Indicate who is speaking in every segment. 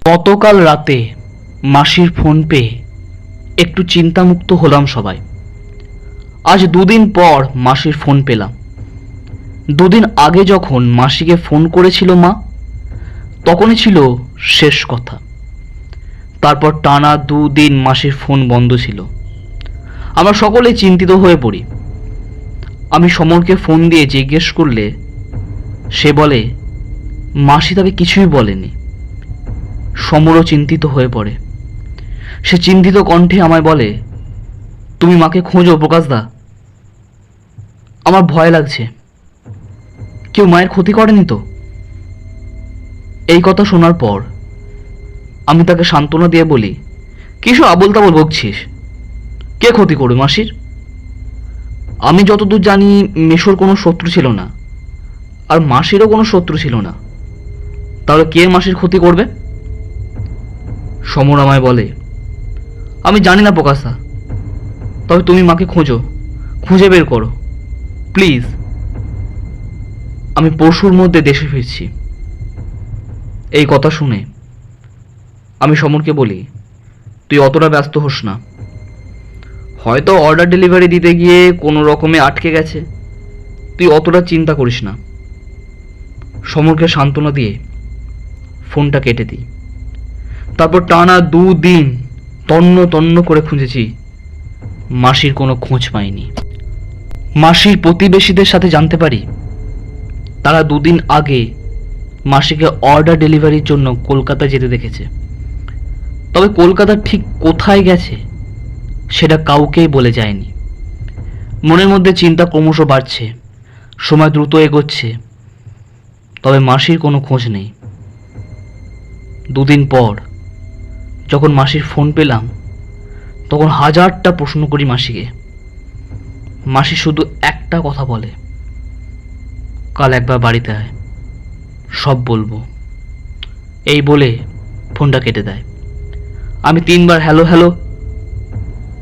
Speaker 1: গতকাল রাতে মাসির ফোন পেয়ে একটু চিন্তামুক্ত হলাম সবাই। আজ দুদিন পর মাসির ফোন পেলাম। দুদিন আগে যখন মাসিকে ফোন করেছিল মা, তখনই ছিল শেষ কথা। তারপর টানা দুদিন মাসির ফোন বন্ধ ছিল। আমরা সকলেই চিন্তিত হয়ে পড়ি। আমি সমরকে ফোন দিয়ে জিজ্ঞেস করলে সে বলে মাসি তাকে কিছুই বলেনি। সমরও চিন্তিত হয়ে পড়ে। সে চিন্তিত কণ্ঠে আমায় বলে, তুমি মাকে খোঁজো প্রকাশদা, আমার ভয় লাগছে, কেউ মায়ের ক্ষতি করেনি তো? এই কথা শোনার পর আমি তাকে সান্ত্বনা দিয়ে বলি, কিসব আবোল তাবোল বকছিস, কে ক্ষতি করবে মাসির? আমি যতদূর জানি মেশোর কোনো শত্রু ছিল না, আর মাসিরও কোনো শত্রু ছিল না, তাহলে কে মাসির ক্ষতি করবে? সমর আমায় বলে, আমি জানি না প্রকাশদা, তবে তুমি মাকে খোঁজো, খুঁজে বের করো প্লিজ। আমি পরশুর মধ্যে দেশে ফিরছি। এই কথা শুনে আমি সমরকে বলি, তুই অতটা ব্যস্ত হোস না, হয়তো অর্ডার ডেলিভারি দিতে গিয়ে কোনো রকমে আটকে গেছে, তুই অতটা চিন্তা করিস না। সমরকে সান্ত্বনা দিয়ে ফোনটা কেটে দিই। তারপর টানা দুদিন তন্ন তন্ন করে খুঁজেছি, মাসির কোনো খোঁজ পাইনি। মাসির প্রতিবেশীদের সাথে জানতে পারি তারা দুদিন আগে মাসিকে অর্ডার ডেলিভারির জন্য কলকাতা যেতে দেখেছে। তবে কলকাতার ঠিক কোথায় গেছে সেটা কাউকেই বলে যায়নি। মনের মধ্যে চিন্তা ক্রমশ বাড়ছে, সময় দ্রুত এগোচ্ছে, তবে মাসির কোনো খোঁজ নেই। দুদিন পর যখন মাসির ফোন পেলাম, তখন হাজারটা প্রশ্ন করি মাসিকে। মাসি শুধু একটা কথা বলে, কাল একবার বাড়িতে আয়, সব বলবো। এই বলে ফোনটা কেটে দেয়। আমি তিনবার হ্যালো হ্যালো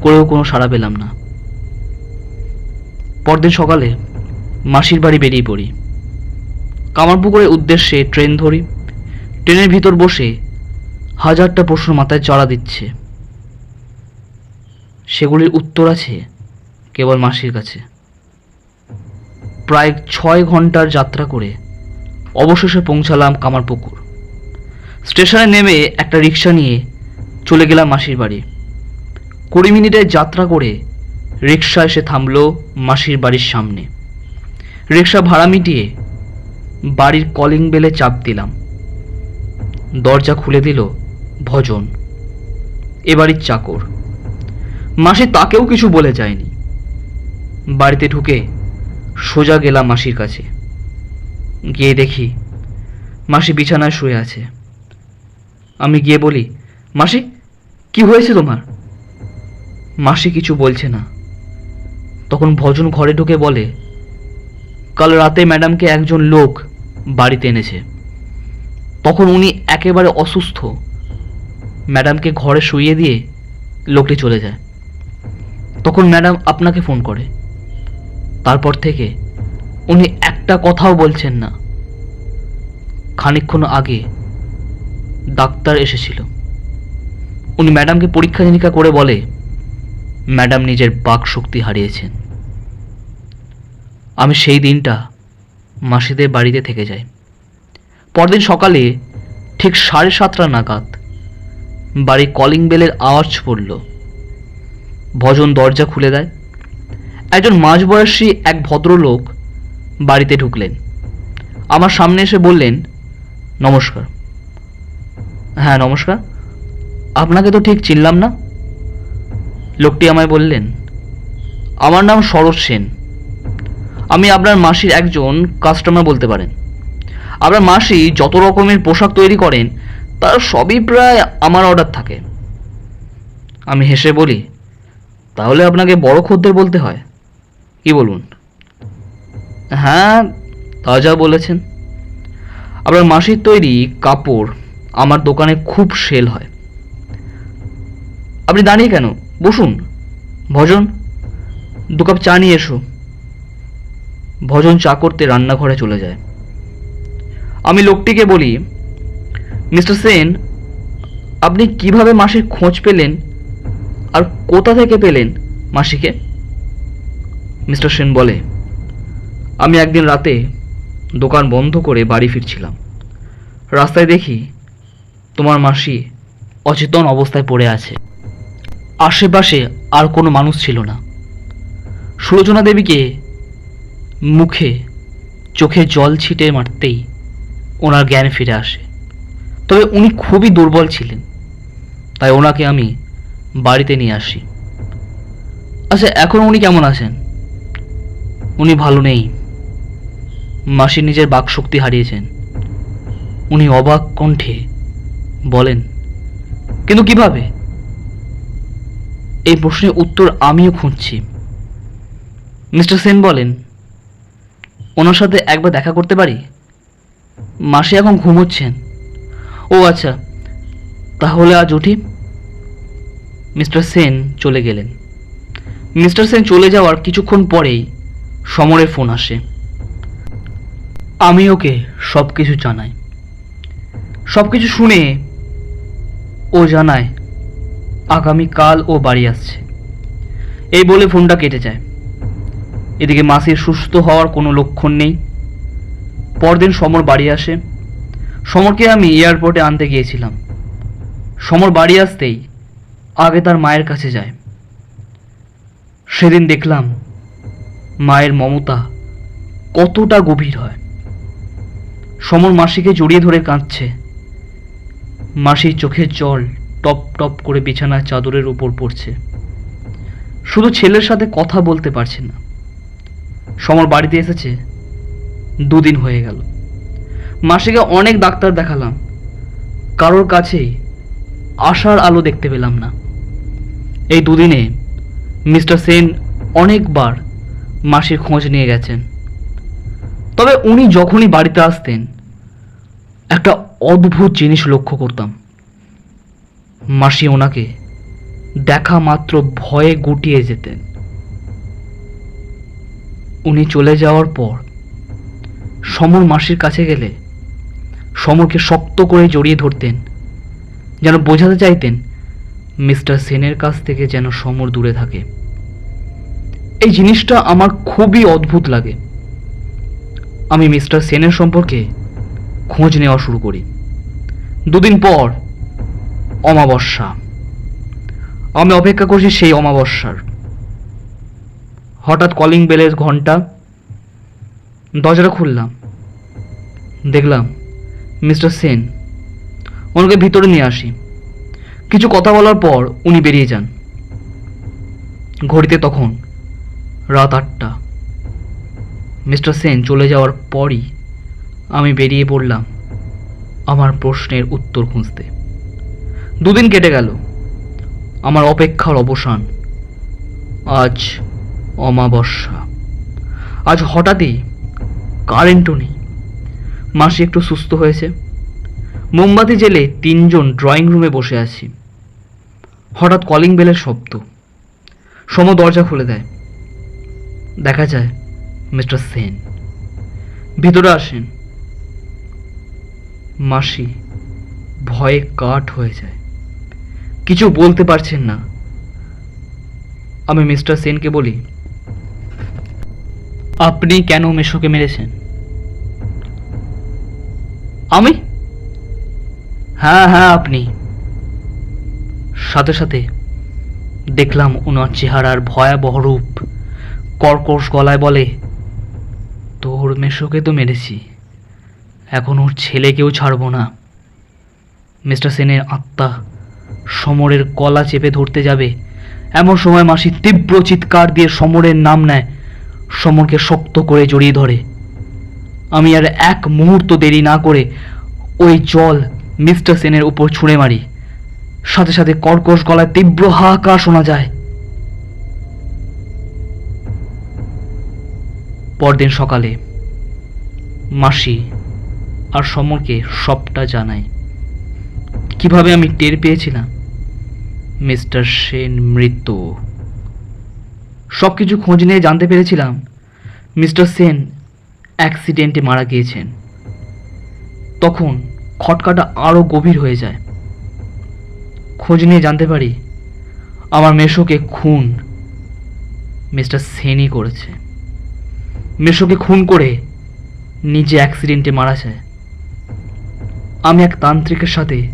Speaker 1: করেও কোনো সাড়া পেলাম না। পরদিন সকালে মাসির বাড়ি বেরিয়ে পড়ি। কামারপুকুরের উদ্দেশ্যে ট্রেন ধরি। ট্রেনের ভিতর বসে হাজারটা প্রশ্ন মাথায় চড়া দিচ্ছে। সেগুলির উত্তর আছে কেবল মাসির কাছে। প্রায় 6 ঘন্টার যাত্রা করে অবশেষে পৌঁছালাম কামারপুকুর। স্টেশনে নেমে একটা রিক্সা নিয়ে চলে গেলাম মাসির বাড়ি। 20 মিনিটের যাত্রা করে রিক্সা এসে থামলো মাসির বাড়ির সামনে। রিক্সা ভাড়া মিটিয়ে বাড়ির কলিং বেলে চাপ দিলাম। দরজা খুলে দিল ভজন, এ বাড়ির চাকর। মাসি তাকেও কিছু বলে যায়নি। বাড়িতে ঢুকে সোজা গেলাম মাসির কাছে। গিয়ে দেখি মাসি বিছানায় শুয়ে আছে। আমি গিয়ে বলি, মাসি কি হয়েছে তোমার? মাসি কিছু বলছে না। তখন ভজন ঘরে ঢুকে বলে, কাল রাতে ম্যাডামকে একজন লোক বাড়িতে এনেছে। তখন উনি একেবারে অসুস্থ। ম্যাডামকে ঘরে শুইয়ে দিয়ে লোকটি চলে যায়। তখন ম্যাডাম আপনাকে ফোন করে। তারপর থেকে উনি একটা কথাও বলছেন না। খানিকক্ষণ আগে ডাক্তার এসেছিল। উনি ম্যাডামকে পরীক্ষা নিরীক্ষা করে বলে ম্যাডাম নিজের বাক শক্তি হারিয়েছেন। আমি সেই দিনটা মাসিদের বাড়িতে থেকে যাই। পরদিন সকালে ঠিক 7:30 নাগাদ বাড়ির কলিং বেলের আওয়াজ পড়ল। ভজন দরজা খুলে দেয়। একজন মাঝবয়সী এক ভদ্রলোক বাড়িতে ঢুকলেন। আমার সামনে এসে বললেন, নমস্কার। হ্যাঁ নমস্কার, আপনাকে তো ঠিক চিনলাম না। লোকটি আমায় বললেন, আমার নাম সরোজ সেন, আমি আপনার মাসির একজন কাস্টমার বলতে পারেন। আপনার মাসি যত রকমের পোশাক তৈরি করেন তার সবই প্রায় আমার অর্ডার থাকে। আমি হেসে বলি, তাহলে আপনাকে বড় খদ্দের বলতে হয়, কি বলুন? হ্যাঁ তা যা বলেছেন। আপনার মাসির তৈরি কাপড় আমার দোকানে খুব সেল হয়। আপনি দাঁড়িয়ে কেন, বসুন। ভজন 2 কাপ চা নিয়ে এসো। ভজন চা করতে রান্নাঘরে চলে যায়। আমি লোকটিকে বলি, মিস্টার সেন, আপনি কিভাবে মাসির খোঁজ পেলেন আর কোথা থেকে পেলেন মাসিকে? মিস্টার সেন বলে, আমি একদিন রাতে দোকান বন্ধ করে বাড়ি ফিরছিলাম। রাস্তায় দেখি তোমার মাসি অচেতন অবস্থায় পড়ে আছে। আশেপাশে আর কোনো মানুষ ছিল না। সুলোচনা দেবীকে মুখে চোখে জল ছিটে মারতেই ওনার জ্ঞান ফিরে আসে। তবে উনি খুবই দুর্বল ছিলেন, তাই ওনাকে আমি বাড়িতে নিয়ে আসি। আচ্ছা, এখন উনি কেমন আছেন? উনি ভালো নেই। মাসি নিজের বাকশক্তি হারিয়েছেন। উনি অবাক কণ্ঠে বলেন, কিন্তু কিভাবে? এই প্রশ্নের উত্তর আমিও খুঁজছি। মিস্টার সেন বলেন, ওনার সাথে একবার দেখা করতে পারি? মাসি এখন ঘুমোচ্ছেন। ও আচ্ছা, তাহলে আজ উঠি। মিস্টার সেন চলে গেলেন। মিস্টার সেন চলে যাওয়ার কিছুক্ষণ পরেই সমরের ফোন আসে। আমি ওকে সব কিছু জানাই। সব কিছু শুনে ও জানায় আগামীকাল ও বাড়ি আসছে। এই বলে ফোনটা কেটে যায়। এদিকে মাসির সুস্থ হওয়ার কোনো লক্ষণ নেই। পরদিন সমর বাড়ি আসে। সমরকে আমি এয়ারপোর্টে আনতে গিয়েছিলাম। সমর বাড়ি আসতেই আগে তার মায়ের কাছে যায়। সেদিন দেখলাম মায়ের মমতা কতটা গভীর হয়। সমর মাসিকে জড়িয়ে ধরে কাঁদছে। মাসির চোখের জল টপ টপ করে বিছানার চাদরের উপর পড়ছে। শুধু ছেলের সাথে কথা বলতে পারছে না। সমর বাড়িতে এসেছে 2 দিন হয়ে গেল। মাসিকে অনেক ডাক্তার দেখালাম, কারোর কাছেই আশার আলো দেখতে পেলাম না। এই 2 দিনে মিস্টার সেন অনেকবার মাসির খোঁজ নিয়ে গেছেন। তবে উনি যখনই বাড়িতে আসতেন একটা অদ্ভুত জিনিস লক্ষ্য করতাম। মাসি ওনাকে দেখা মাত্র ভয়ে গুটিয়ে যেতেন। উনি চলে যাওয়ার পর সমর মাসির কাছে গেলে সমরকে শক্ত করে জড়িয়ে ধরতেন, যেন বোঝাতে চাইতেন মিস্টার সেনের কাছ থেকে যেন সমর দূরে থাকে। এই জিনিসটা আমার খুবই অদ্ভুত লাগে। আমি মিস্টার সেনের সম্পর্কে খোঁজ নেওয়া শুরু করি। 2 দিন পর অমাবস্যা। আমি অপেক্ষা করছি সেই অমাবস্যার। হঠাৎ কলিং বেলের ঘন্টা। দরজাটা খুললাম। দেখলাম মিস্টার সেন। ওনাকে ভিতরে নিয়ে আসি। কিছু কথা বলার পর উনি বেরিয়ে যান। ঘড়িতে তখন রাত 8টা। মিস্টার সেন চলে যাওয়ার পরই আমি বেরিয়ে পড়লাম আমার প্রশ্নের উত্তর খুঁজতে। 2 দিন কেটে গেল। আমার অপেক্ষার অবসান। আজ অমাবস্যা। আজ হঠাৎই কারেন্টও নেই। মাসি একটু সুস্থ হয়েছে। মোমবাতি জেলে 3 জন ড্রয়িং রুমে বসে আছি। হঠাৎ কলিং বেলের শব্দ। সম দরজা খুলে দেয়। দেখা যায় মিস্টার সেন। ভিতরে আসেন। মাসি ভয়ে কাঠ হয়ে যায়, কিছু বলতে পারছেন না। আমি মিস্টার সেনকে বলি, আপনি কেন মেশোকে মেরেছেন? আমি? হ্যাঁ হ্যাঁ, আপনি। সাথে সাথে দেখলাম ওনার চেহারার ভয়াবহ রূপ। কর্কশ গলায় বলে, তোর মেশোকে তো মেরেছি, এখন ওর ছেলেকেও ছাড়বো না। মিস্টার সেনের আত্মা সমরের গলা চেপে ধরতে যাবে, এমন সময় মাসি তীব্র চিৎকার দিয়ে সমরের নাম নেয়। সমরকে শক্ত করে জড়িয়ে ধরে। আমি আর 1 মুহূর্ত দেরি না করে ওই জল মিস্টার সেনের উপর ছুঁড়ে মারি। সাথে সাথে কর্কশ গলায় তীব্র হাহাকার শোনা যায়। পরদিন সকালে মাসি আর সমরকে সবটা জানাই। কিভাবে আমি টের পেয়েছিলাম মিস্টার সেন মৃত। সবকিছু খোঁজ নিয়ে জানতে পেরেছিলাম মিস্টার সেন অ্যাক্সিডেন্টে মারা গিয়েছেন। তখন খটকাটা আরো গভীর হয়ে যায়। খোঁজ নিয়ে জানতে পারি আমার মেসোকে খুন মিস্টার সেনই করেছে। মেসোকে খুন করে নিজে অ্যাক্সিডেন্টে মারা যায়। আমি এক তান্ত্রিকের সাথে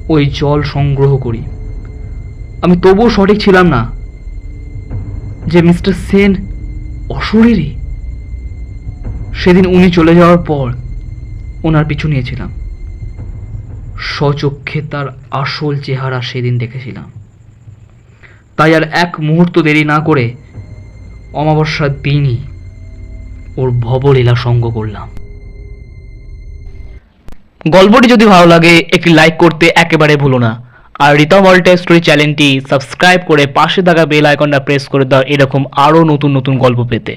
Speaker 1: ওই জল সংগ্রহ করি। আমি তবুও সঠিক ছিলাম না যে মিস্টার সেন অশরীরী। সেদিন উনি চলে যাওয়ার পর ওনার পিছু নিয়েছিলাম। স্বচক্ষে তার আসল চেহারা সেদিন দেখেছিলাম। তাই আর এক মুহূর্ত দেরি না করে অমাবস্যার দিনই ওর ভবলীলা সঙ্গ করলাম। গল্পটি যদি ভালো লাগে একটি লাইক করতে একেবারে ভুলো না। আর রিতম অল্টার স্টোরি চ্যানেলটি সাবস্ক্রাইব করে পাশে থাকা বেল আইকনটা প্রেস করে দাও এরকম আরও নতুন নতুন গল্প পেতে।